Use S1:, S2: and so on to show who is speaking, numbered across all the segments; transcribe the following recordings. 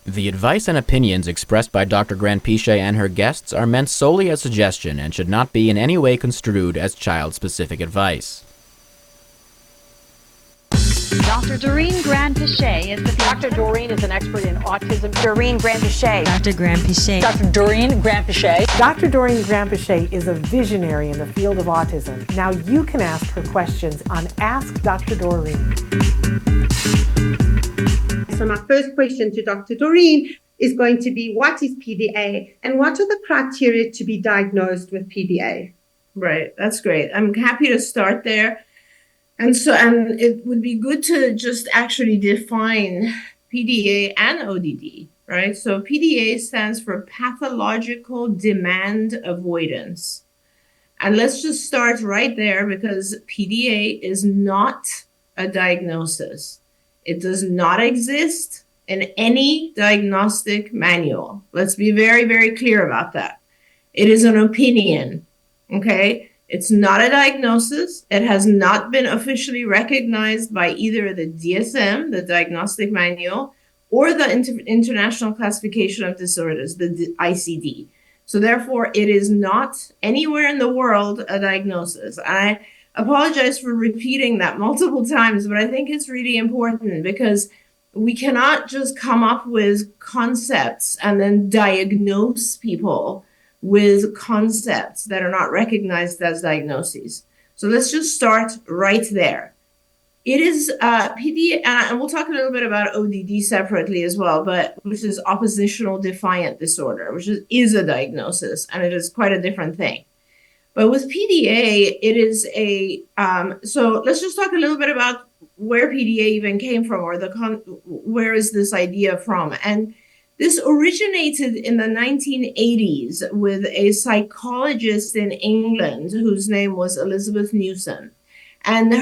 S1: The advice and opinions expressed by Dr. Granpeesheh and her guests are meant solely as suggestion and should not be in any way construed as child-specific advice.
S2: Dr. Doreen Granpeesheh is
S3: Dr. Doreen is an expert in autism.
S4: Doreen Granpeesheh.
S5: Dr. Granpeesheh.
S3: Dr. Doreen Granpeesheh.
S6: Dr. Doreen Granpeesheh is a visionary in the field of autism. Now you can ask her questions on Ask Dr. Doreen.
S7: So my first question to Dr. Doreen is going to be, what is PDA and what are the criteria to be diagnosed with PDA?
S8: Right, that's great. I'm happy to start there. And it would be good to just actually define PDA and ODD, right? So PDA stands for pathological demand avoidance. And let's just start right there, because PDA is not a diagnosis. It does not exist in any diagnostic manual. Let's be very, very clear about that. It is an opinion, okay? It's not a diagnosis. It has not been officially recognized by either the DSM, the Diagnostic Manual, or the International Classification of Disorders, the ICD. So therefore, it is not anywhere in the world a diagnosis. I apologize for repeating that multiple times, but I think it's really important, because we cannot just come up with concepts and then diagnose people with concepts that are not recognized as diagnoses. So let's just start right there. It is PDA, and we'll talk a little bit about ODD separately as well, but which is oppositional defiant disorder, which is a diagnosis, and it is quite a different thing. But with PDA, it is so let's just talk a little bit about where PDA even came from, or where is this idea from? And this originated in the 1980s with a psychologist in England whose name was Elizabeth Newson. And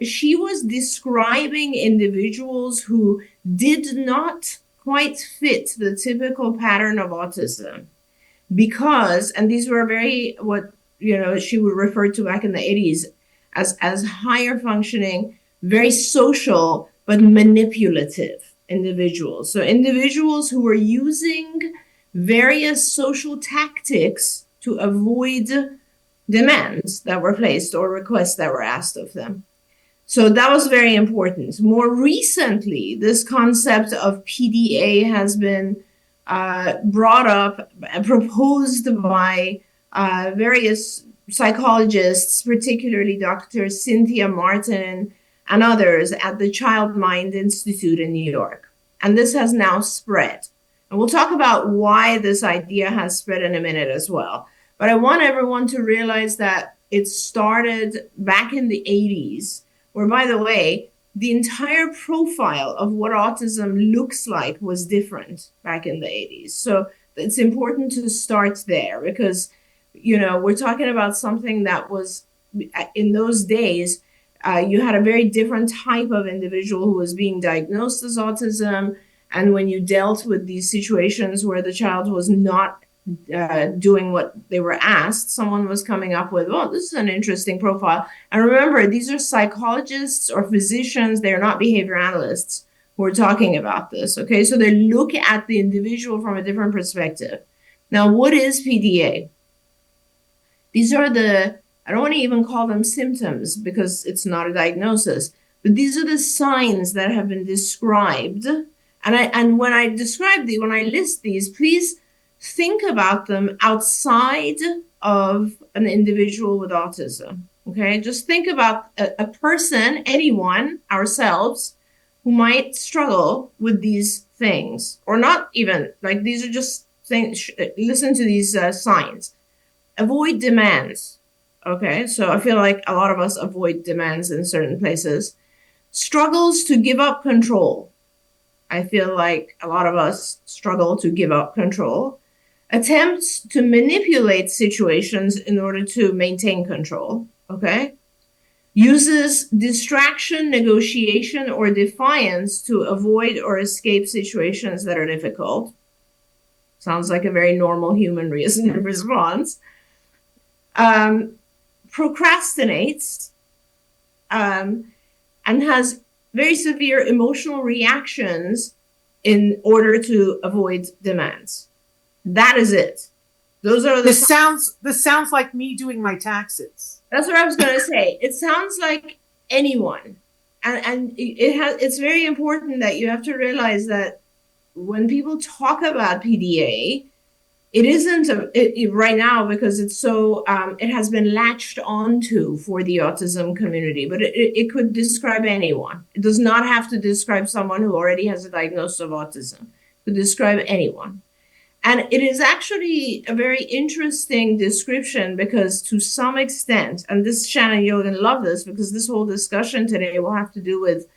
S8: she was describing individuals who did not quite fit the typical pattern of autism, because, and these were what she would refer to back in the 80s as higher functioning, very social, but manipulative individuals. So individuals who were using various social tactics to avoid demands that were placed or requests that were asked of them. So that was very important. More recently, this concept of PDA has been brought up and proposed by various psychologists, particularly Dr. Cynthia Martin and others at the Child Mind Institute in New York. And this has now spread. And we'll talk about why this idea has spread in a minute as well. But I want everyone to realize that it started back in the 80s, where, by the way, the entire profile of what autism looks like was different back in the 80s. So it's important to start there, because, we're talking about something that was, in those days, you had a very different type of individual who was being diagnosed as autism. And when you dealt with these situations where the child was not doing what they were asked, someone was coming up with, oh, this is an interesting profile. And remember, these are psychologists or physicians. They're not behavior analysts who are talking about this. Okay, so they look at the individual from a different perspective. Now, what is PDA? These are I don't want to even call them symptoms, because it's not a diagnosis, but these are the signs that have been described. And when I list these, please think about them outside of an individual with autism. Okay, just think about a person, anyone, ourselves, who might struggle with these things, or not even, like, these are just things. Listen to these signs. Avoid demands. Okay, so I feel like a lot of us avoid demands in certain places. Struggles to give up control. I feel like a lot of us struggle to give up control. Attempts to manipulate situations in order to maintain control. Okay. Uses distraction, negotiation, or defiance to avoid or escape situations that are difficult. Sounds like a very normal human response. Procrastinates and has very severe emotional reactions in order to avoid demands. That is it. Those are the
S6: This sounds like me doing my taxes.
S8: That's what I was going to say. It sounds like anyone. And it's very important that you have to realize that when people talk about PDA, it isn't right now because it's so it has been latched onto for the autism community, but it could describe anyone. It does not have to describe someone who already has a diagnosis of autism. It could describe anyone. And it is actually a very interesting description because to some extent, and this, Shannon, you're going to love this because this whole discussion today will have to do with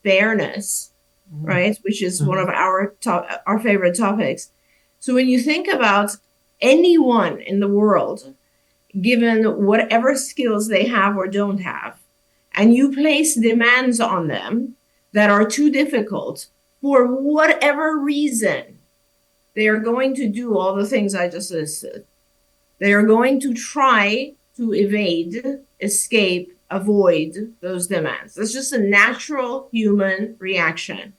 S8: fairness, right? Which is one of our favorite topics. So when you think about anyone in the world, given whatever skills they have or don't have, and you place demands on them that are too difficult for whatever reason, they are going to do all the things I just listed. They are going to try to evade, escape, avoid those demands. That's just a natural human reaction.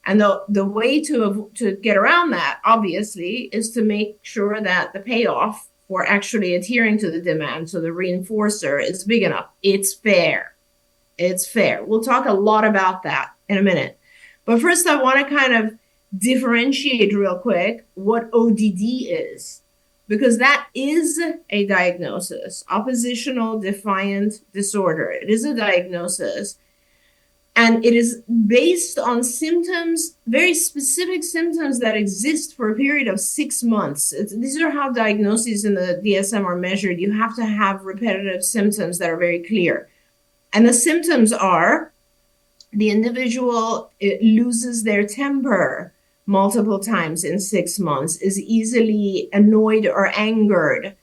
S8: And the way to get around that, obviously, is to make sure that the payoff for actually adhering to the demand, so the reinforcer, is big enough. It's fair. It's fair. We'll talk a lot about that in a minute. But first, I want to kind of differentiate real quick what ODD is, because that is a diagnosis, oppositional defiant disorder. It is a diagnosis, and it is based on symptoms, very specific symptoms that exist for a period of 6 months. These are how diagnoses in the DSM are measured. You have to have repetitive symptoms that are very clear. And the symptoms are the individual loses their temper multiple times in 6 months, is easily annoyed or angered,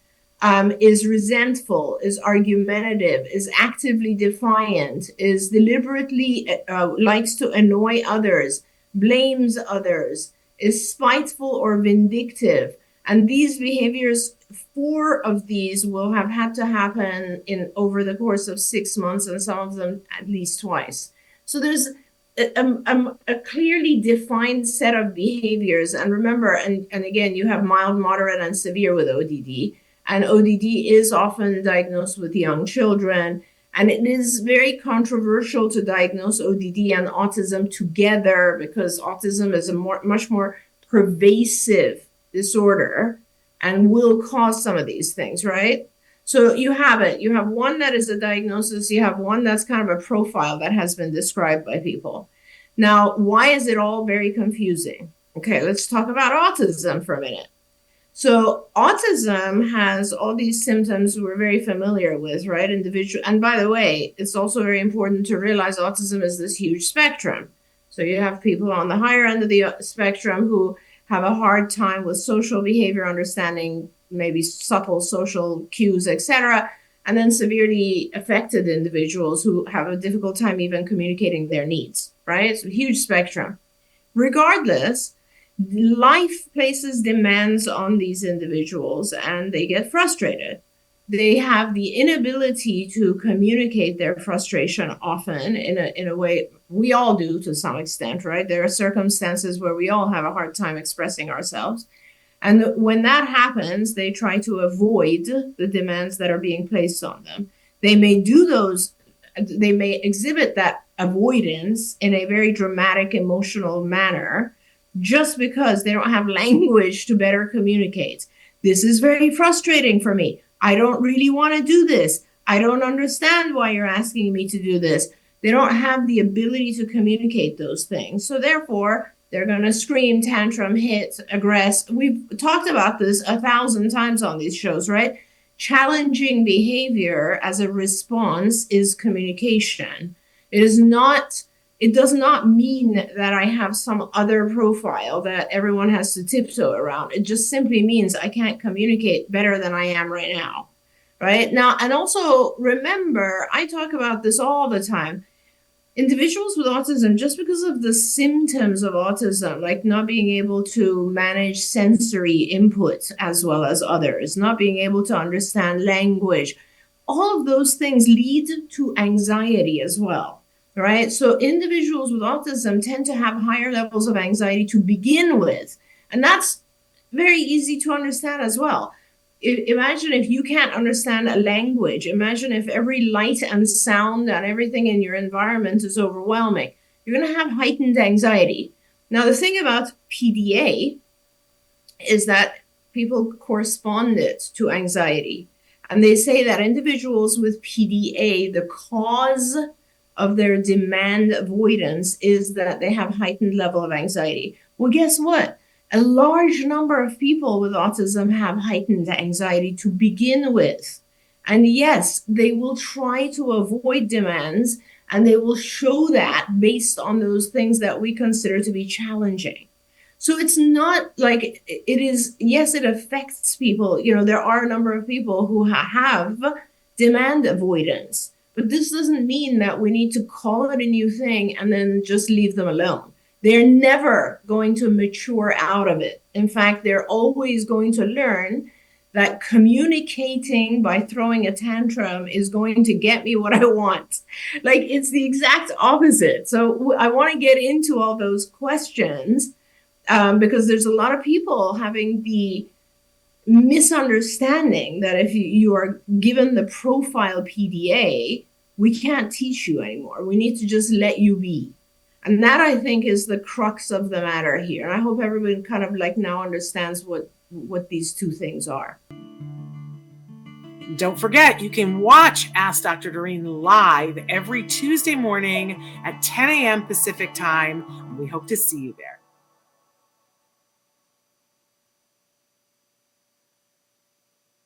S8: is resentful, is argumentative, is actively defiant, is deliberately likes to annoy others, blames others, is spiteful or vindictive. And these behaviors, 4 of these will have had to happen over the course of 6 months, and some of them at least twice. So there's a clearly defined set of behaviors. And remember, and again, you have mild, moderate, and severe with ODD. And ODD is often diagnosed with young children. And it is very controversial to diagnose ODD and autism together because autism is a much more pervasive disorder and will cause some of these things, right? So you have it. You have one that is a diagnosis. You have one that's kind of a profile that has been described by people. Now, why is it all very confusing? Okay, let's talk about autism for a minute. So autism has all these symptoms we're very familiar with, right? And by the way, it's also very important to realize autism is this huge spectrum. So you have people on the higher end of the spectrum who have a hard time with social behavior understanding, maybe subtle social cues, etc., and then severely affected individuals who have a difficult time even communicating their needs, right? It's a huge spectrum. Regardless, life places demands on these individuals and they get frustrated. They have the inability to communicate their frustration often in a way we all do to some extent, right? There are circumstances where we all have a hard time expressing ourselves. And when that happens, they try to avoid the demands that are being placed on them. They may exhibit that avoidance in a very dramatic, emotional manner, just because they don't have language to better communicate. This is very frustrating for me. I don't really want to do this. I don't understand why you're asking me to do this. They don't have the ability to communicate those things. So therefore, they're going to scream, tantrum, hit, aggress. We've talked about this 1,000 times on these shows, right? Challenging behavior as a response is communication. It does not mean that I have some other profile that everyone has to tiptoe around. It just simply means I can't communicate better than I am right now, right? Now, and also remember, I talk about this all the time. Individuals with autism, just because of the symptoms of autism, like not being able to manage sensory input as well as others, not being able to understand language, all of those things lead to anxiety as well. right? So individuals with autism tend to have higher levels of anxiety to begin with. And that's very easy to understand as well. Imagine if you can't understand a language. Imagine if every light and sound and everything in your environment is overwhelming. You're going to have heightened anxiety. Now, the thing about PDA is that people correspond it to anxiety. And they say that individuals with PDA, the cause of their demand avoidance is that they have heightened level of anxiety. Well, guess what? A large number of people with autism have heightened anxiety to begin with. And yes, they will try to avoid demands, and they will show that based on those things that we consider to be challenging. So it's not like it is, yes, it affects people. You know, there are a number of people who have demand avoidance, but this doesn't mean that we need to call it a new thing and then just leave them alone. They're never going to mature out of it. In fact, they're always going to learn that communicating by throwing a tantrum is going to get me what I want. Like, it's the exact opposite. So I want to get into all those questions because there's a lot of people having the misunderstanding that if you are given the profile PDA, we can't teach you anymore. We need to just let you be. And that, I think, is the crux of the matter here. And I hope everyone kind of like now understands what these two things are.
S6: Don't forget, you can watch Ask Dr. Doreen live every Tuesday morning at 10 a.m. Pacific time. We hope to see you there.